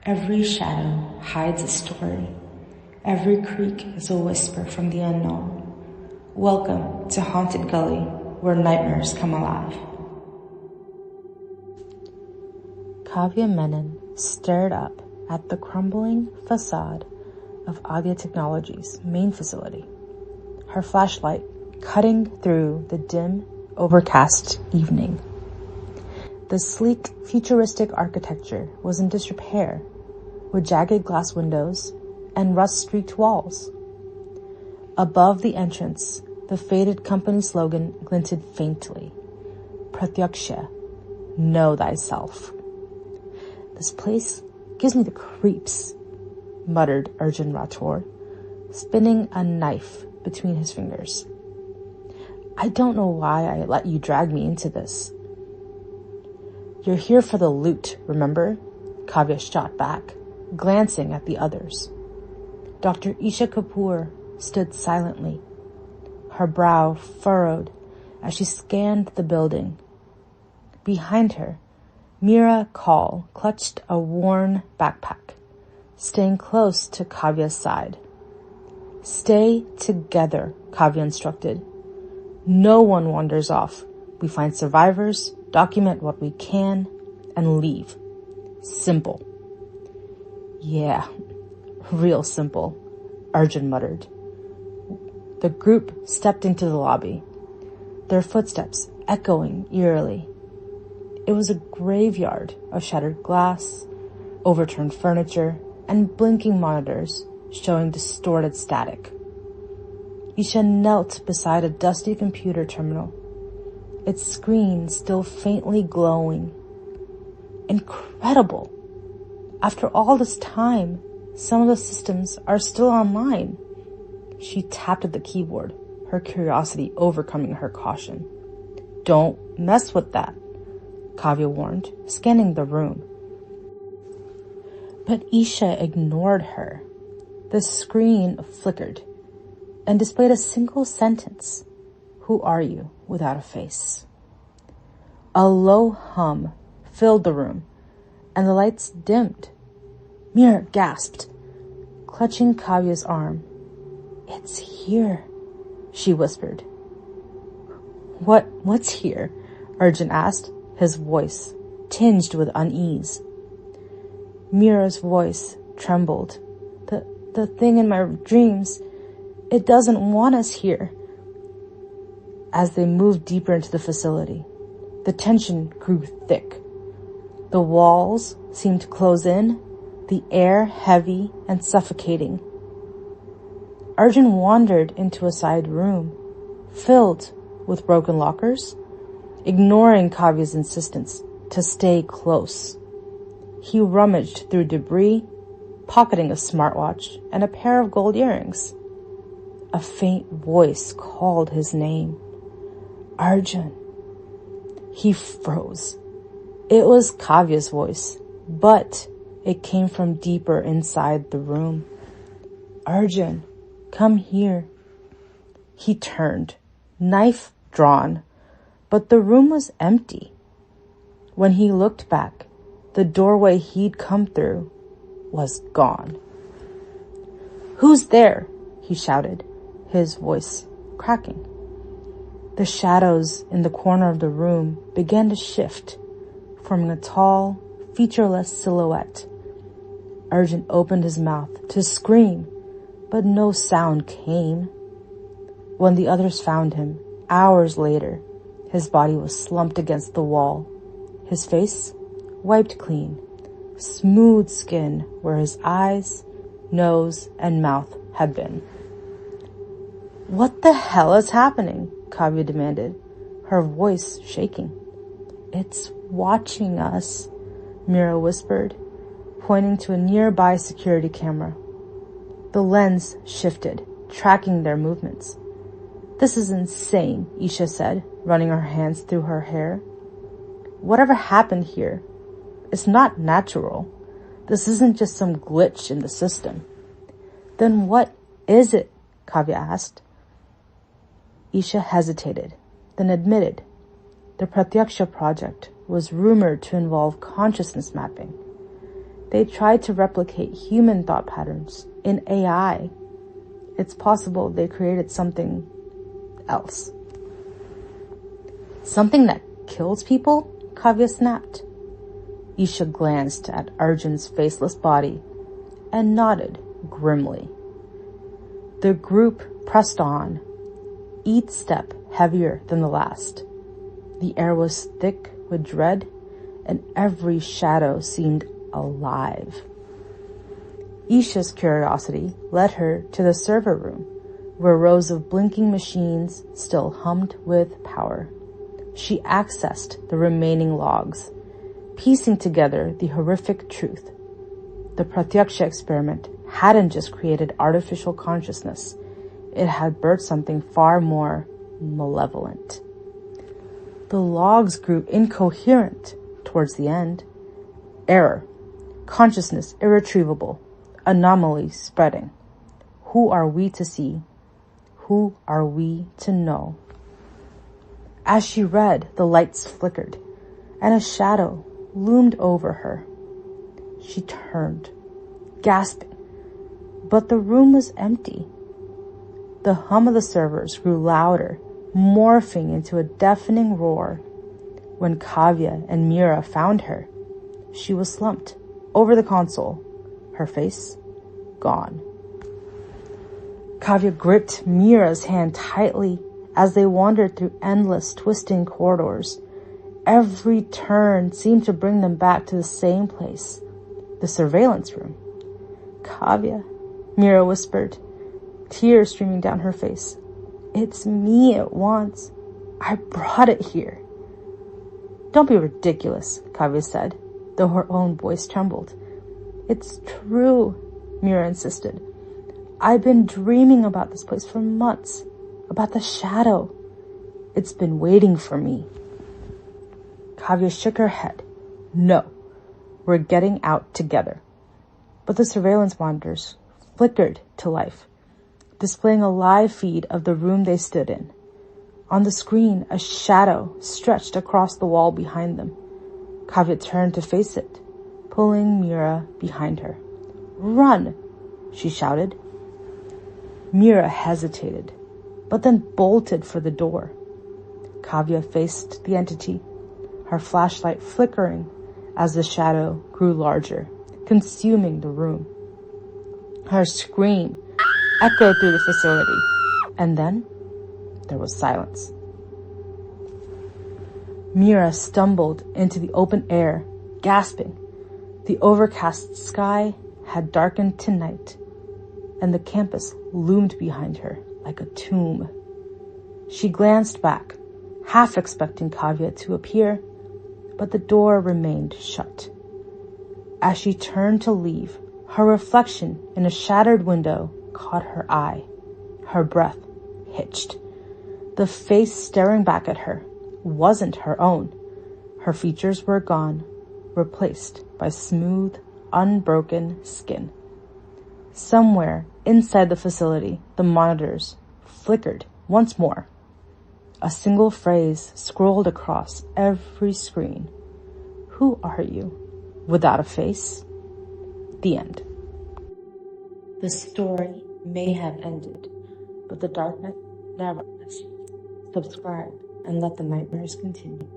Every shadow hides a story. Every creak is a whisper from the unknown. Welcome to Haunted Gully, where nightmares come alive. Kavya Menon stared up at the crumbling facade of Avia Technologies' main facility, her flashlight cutting through the dim, overcast evening. The sleek, futuristic architecture was in disrepair, with jagged glass windows and rust-streaked walls. Above the entrance, the faded company slogan glinted faintly. Pratyaksha, know thyself. This place gives me the creeps, muttered Arjun Rathore, spinning a knife between his fingers. I don't know why I let you drag me into this. You're here for the loot, remember? Kavya shot back, glancing at the others. Dr. Isha Kapoor stood silently, her brow furrowed as she scanned the building. Behind her, Meera Kaul clutched a worn backpack, staying close to Kavya's side. Stay together, Kavya instructed. No one wanders off. We find survivors, document what we can, and leave. Simple. Yeah, real simple, Arjun muttered. The group stepped into the lobby, their footsteps echoing eerily. It was a graveyard of shattered glass, overturned furniture, and blinking monitors showing distorted static. Isha knelt beside a dusty computer terminal, its screen still faintly glowing. Incredible! After all this time, some of the systems are still online. She tapped at the keyboard, her curiosity overcoming her caution. Don't mess with that, Kavya warned, scanning the room. But Isha ignored her. The screen flickered and displayed a single sentence. Who are you without a face? A low hum filled the room, and the lights dimmed. Meera gasped, clutching Kavya's arm. It's here, she whispered. What's here? Arjun asked, his voice tinged with unease. Meera's voice trembled. The thing in my dreams, it doesn't want us here. As they moved deeper into the facility, the tension grew thick. The walls seemed to close in, the air heavy and suffocating. Arjun wandered into a side room, filled with broken lockers, ignoring Kavya's insistence to stay close. He rummaged through debris, pocketing a smartwatch and a pair of gold earrings. A faint voice called his name. Arjun. He froze. It was Kavya's voice, but it came from deeper inside the room. Arjun, come here. He turned, knife drawn, but the room was empty. When he looked back, the doorway he'd come through was gone. Who's there? He shouted, his voice cracking. The shadows in the corner of the room began to shift, forming a tall, featureless silhouette. Arjun opened his mouth to scream, but no sound came. When the others found him, hours later, his body was slumped against the wall, his face wiped clean, smooth skin where his eyes, nose, and mouth had been. What the hell is happening? Kavya demanded, her voice shaking. It's watching us, Meera whispered, pointing to a nearby security camera. The lens shifted, tracking their movements. This is insane, Isha said, running her hands through her hair. Whatever happened here, it's not natural. This isn't just some glitch in the system. Then what is it? Kavya asked. Isha hesitated, then admitted. The Pratyaksha project was rumored to involve consciousness mapping. They tried to replicate human thought patterns in AI. It's possible they created something else. Something that kills people? Kavya snapped. Isha glanced at Arjun's faceless body and nodded grimly. The group pressed on, each step heavier than the last. The air was thick with dread, and every shadow seemed alive. Isha's curiosity led her to the server room, where rows of blinking machines still hummed with power. She accessed the remaining logs, piecing together the horrific truth. The Pratyaksha experiment hadn't just created artificial consciousness, it had birthed something far more malevolent. The logs grew incoherent towards the end. Error, consciousness irretrievable, anomaly spreading. Who are we to see? Who are we to know? As she read, the lights flickered, and a shadow loomed over her. She turned, gasping, but the room was empty. The hum of the servers grew louder, morphing into a deafening roar. When Kavya and Mira found her, she was slumped over the console, her face gone. Kavya gripped Mira's hand tightly as they wandered through endless twisting corridors. Every turn seemed to bring them back to the same place, the surveillance room. Kavya, Mira whispered, tears streaming down her face. It's me it wants. I brought it here. Don't be ridiculous, Kavya said, though her own voice trembled. It's true, Mira insisted. I've been dreaming about this place for months, about the shadow. It's been waiting for me. Kavya shook her head. No, we're getting out together. But the surveillance monitors flickered to life, displaying a live feed of the room they stood in. On the screen, a shadow stretched across the wall behind them. Kavya turned to face it, pulling Mira behind her. Run, she shouted. Mira hesitated, but then bolted for the door. Kavya faced the entity, her flashlight flickering as the shadow grew larger, consuming the room. Her scream echoed through the facility, and then there was silence. Mira stumbled into the open air, gasping. The overcast sky had darkened to night, and the campus loomed behind her like a tomb. She glanced back, half expecting Kavya to appear, but the door remained shut. As she turned to leave, her reflection in a shattered window caught her eye. Her breath hitched. The face staring back at her wasn't her own. Her features were gone, replaced by smooth, unbroken skin. Somewhere inside the facility, the monitors flickered once more. A single phrase scrolled across every screen. Who are you? Without a face? The end. The story may have ended, but the darkness never ends. Subscribe and let the nightmares continue.